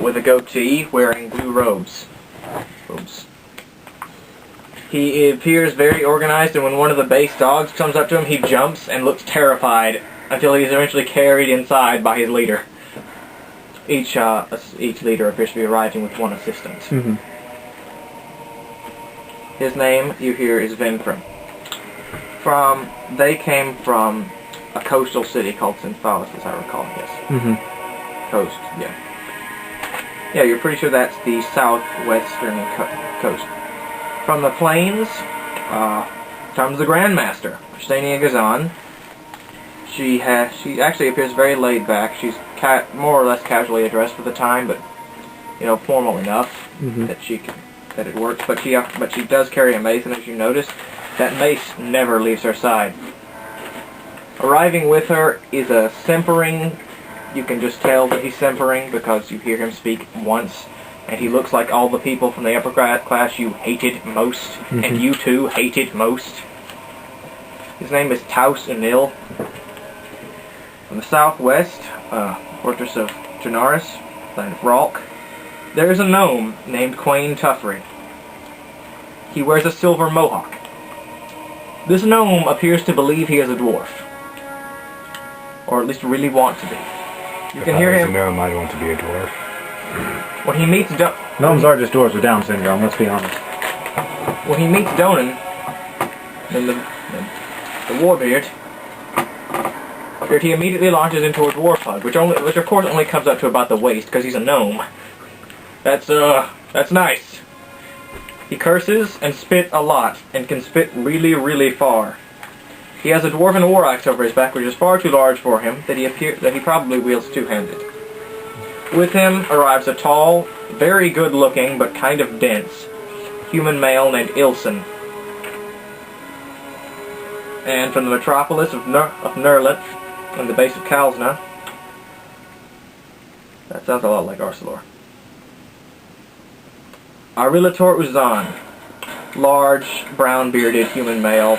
with a goatee, wearing blue robes. He appears very organized, and when one of the base dogs comes up to him, he jumps and looks terrified until he is eventually carried inside by his leader. Each leader appears to be arriving with one assistant. Mm-hmm. His name, you hear, is Venfrim. They came from a coastal city called Sinfalis, as I recall, yes. Mm-hmm. Coast, yeah. Yeah, you're pretty sure that's the southwestern coast. From the plains comes the Grandmaster, Sistona Gazan. She actually appears very laid back. She's more or less casually dressed for the time, but formal enough that it works. But she does carry a mace, and as you notice, that mace never leaves her side. Arriving with her is a simpering. You can just tell that he's simpering because you hear him speak once, and he looks like all the people from the upper class you hated most, and you too hated most. His name is Taus Unil. From the southwest, fortress of Janaris, land of Ralk, there is a gnome named Quain Tuffery. He wears a silver mohawk. This gnome appears to believe he is a dwarf, or at least really want to be. You can hear him. If I was a gnome, I'd want to be a dwarf. When he meets Gnomes are just dwarves with Down syndrome, let's be honest. When he meets Donan, then the Warbeard, he immediately launches into a dwarf hug, which of course only comes up to about the waist because he's a gnome. That's nice. He curses and spit a lot, and can spit really, really far. He has a dwarven war axe over his back, which is far too large for him, that he probably wields two-handed. With him arrives a tall, very good-looking, but kind of dense, human male named Ilson. And from the metropolis of Nerlet, on the base of Kalsna, that sounds a lot like Arcelor. Arilator Uzan, large, brown-bearded human male.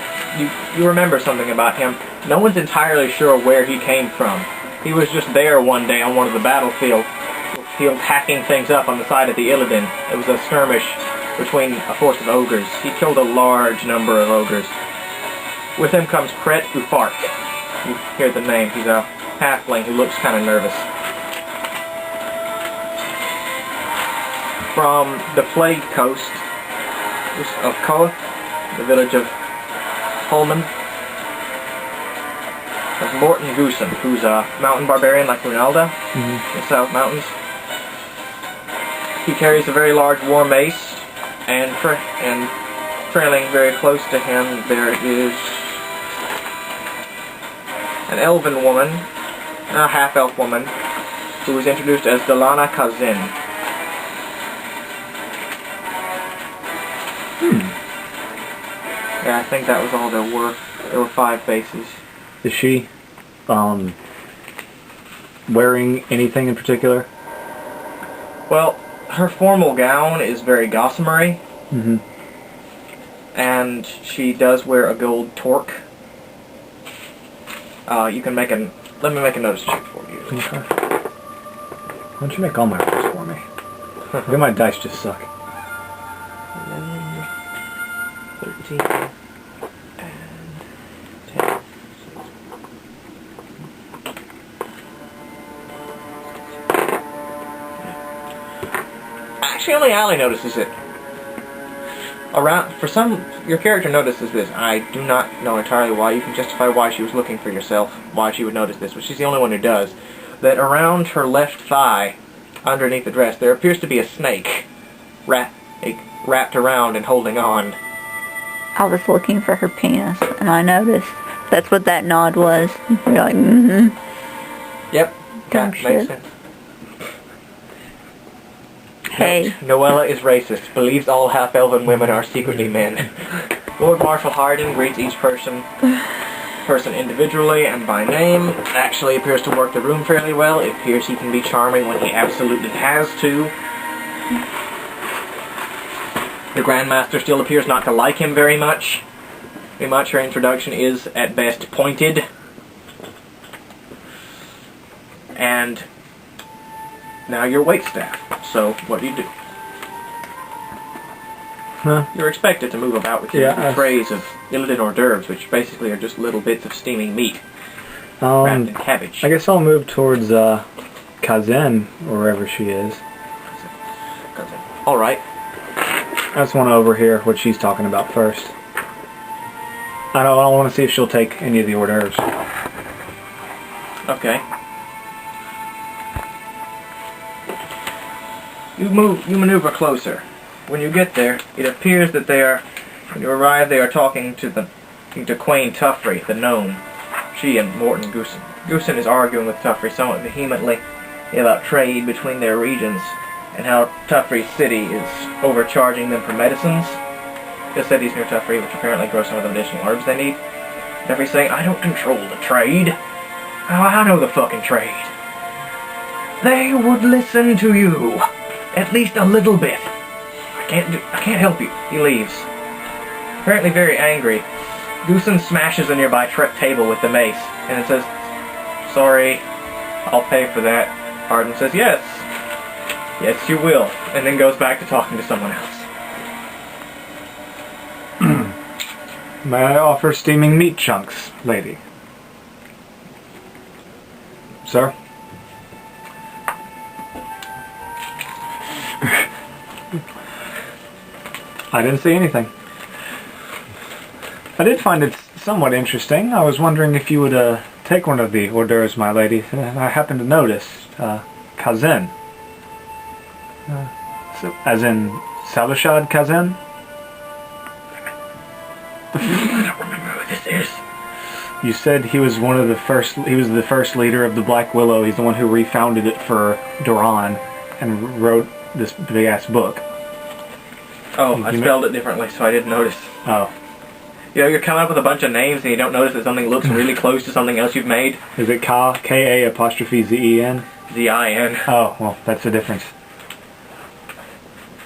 You remember something about him. No one's entirely sure where he came from. He was just there one day on one of the battlefields, hacking things up on the side of the Illidan. It was a skirmish between a force of ogres. He killed a large number of ogres. With him comes Pret Ufark. You hear the name. He's a halfling who looks kind of nervous. From the Plague Coast of Koth, the village of Holman, of Morton Goosen, who's a mountain barbarian like Runalda in the South Mountains. He carries a very large war mace, and trailing very close to him there is an elven woman, a half-elf woman, who was introduced as Delana Kazin. Yeah, I think that was all there were. There were 5 faces. Is she wearing anything in particular? Well, her formal gown is very gossamery. And she does wear a gold torque. You can make let me make a notice check for you. Okay. Why don't you make all my rolls for me? Maybe my dice just suck. 11, 13, and 10. Actually, only Allie notices it. Your character notices this. I do not know entirely why. You can justify why she was looking for yourself, why she would notice this, but she's the only one who does. That around her left thigh, underneath the dress, there appears to be a snake wrapped around and holding on. I was looking for her penis, and I noticed. That's what that nod was. You're like, Yep, Dumb that shit. makes sense. Hey. Noella is racist, believes all half-elven women are secretly men. Lord Marshal Harding greets each person individually and by name. Actually appears to work the room fairly well. It appears he can be charming when he absolutely has to. The Grandmaster still appears not to like him very much. Her introduction is, at best, pointed. And now your waitstaff. so what do? Huh? You're expected to move about with your Yeah, trays of illited hors d'oeuvres, which basically are just little bits of steaming meat wrapped in cabbage. I guess I'll move towards Kazan, or wherever she is. Alright. I just want to overhear what she's talking about first. I don't want to see if she'll take any of the hors d'oeuvres. Okay. You maneuver closer. When you get there, it appears that when you arrive, they are talking to Quain Tuffrey, the gnome. She and Morton Goosen. Goosen is arguing with Tuffrey somewhat vehemently about trade between their regions, and how Tuffrey's city is overcharging them for medicines. The city's near Tuffrey, which apparently grows some of the medicinal herbs they need. Tuffrey's saying, I don't control the trade. I know the fucking trade. They would listen to you. At least a little bit. I can't help you. He leaves. Apparently very angry. Goosen smashes a nearby table with the mace, and it says, sorry, I'll pay for that. Arden says, yes. Yes, you will. And then goes back to talking to someone else. May I offer steaming meat chunks, lady? Sir? I didn't see anything. I did find it somewhat interesting. I was wondering if you would take one of the hors d'oeuvres, my lady. I happened to notice Kazan. As in Salashad Kazan? I don't remember who this is. You said he was one of the first. He was the first leader of the Black Willow. He's the one who refounded it for Duran and wrote this big ass book. Oh, I spelled it differently, so I didn't notice. Oh. You know, you're coming up with a bunch of names and you don't notice that something looks really close to something else you've made. Is it K-A-apostrophe-Z-E-N? Z-I-N. Oh, well, that's the difference.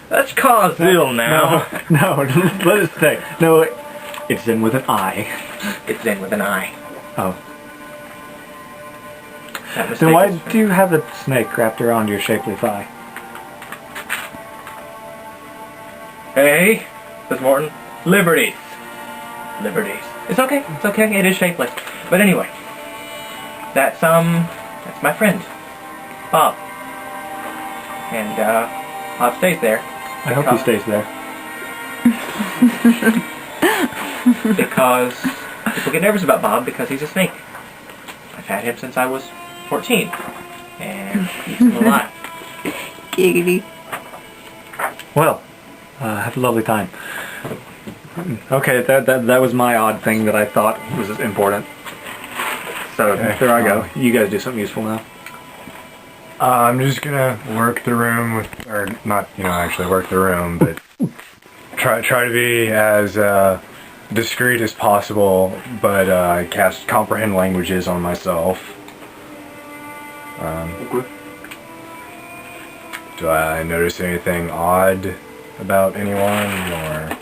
That's Cosville now. No, let it stay. No, it's in with an I. It's in with an I. Oh. That mistake Then why is- do you have a snake wrapped around your shapely thigh? Hey, says Morton. Liberties. Liberties. It's okay. It's okay. It is shapeless. But anyway, that's my friend, Bob. And Bob stays there. I hope he stays there. Because people get nervous about Bob because he's a snake. I've had him since I was 14, and he's still alive. Giggity. Well, have a lovely time. Okay, that was my odd thing that I thought was important. So there I go. You guys do something useful now. I'm just gonna work the room with, or not, actually work the room, but try to be as discreet as possible, but cast comprehend languages on myself. Okay. Do I notice anything odd about anyone, or?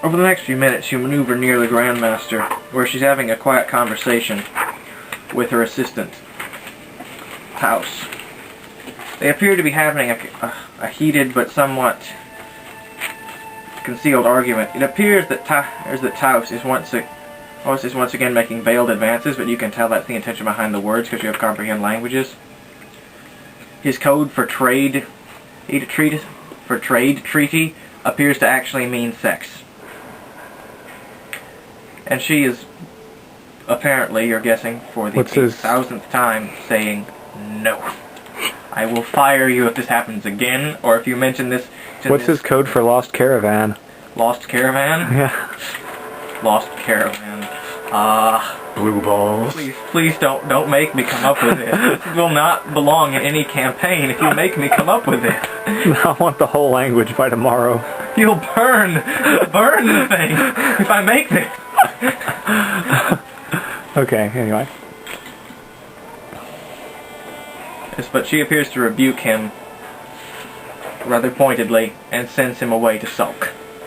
Over the next few minutes, you maneuver near the Grandmaster, where she's having a quiet conversation with her assistant, Taus. They appear to be having a heated but somewhat concealed argument. It appears that Taus is once again making veiled advances, but you can tell that's the intention behind the words because you have comprehend languages. His code for trade treaty appears to actually mean sex. And she is, apparently, you're guessing, for the 1000th time, saying, no. I will fire you if this happens again, or if you mention this to What's his code for Lost Caravan? Lost Caravan? Yeah. Lost Caravan. Blue balls. Please don't make me come up with this. This will not belong in any campaign if you make me come up with this. I want the whole language by tomorrow. You'll burn the thing if I make this. Okay, anyway. Yes, but she appears to rebuke him rather pointedly and sends him away to sulk.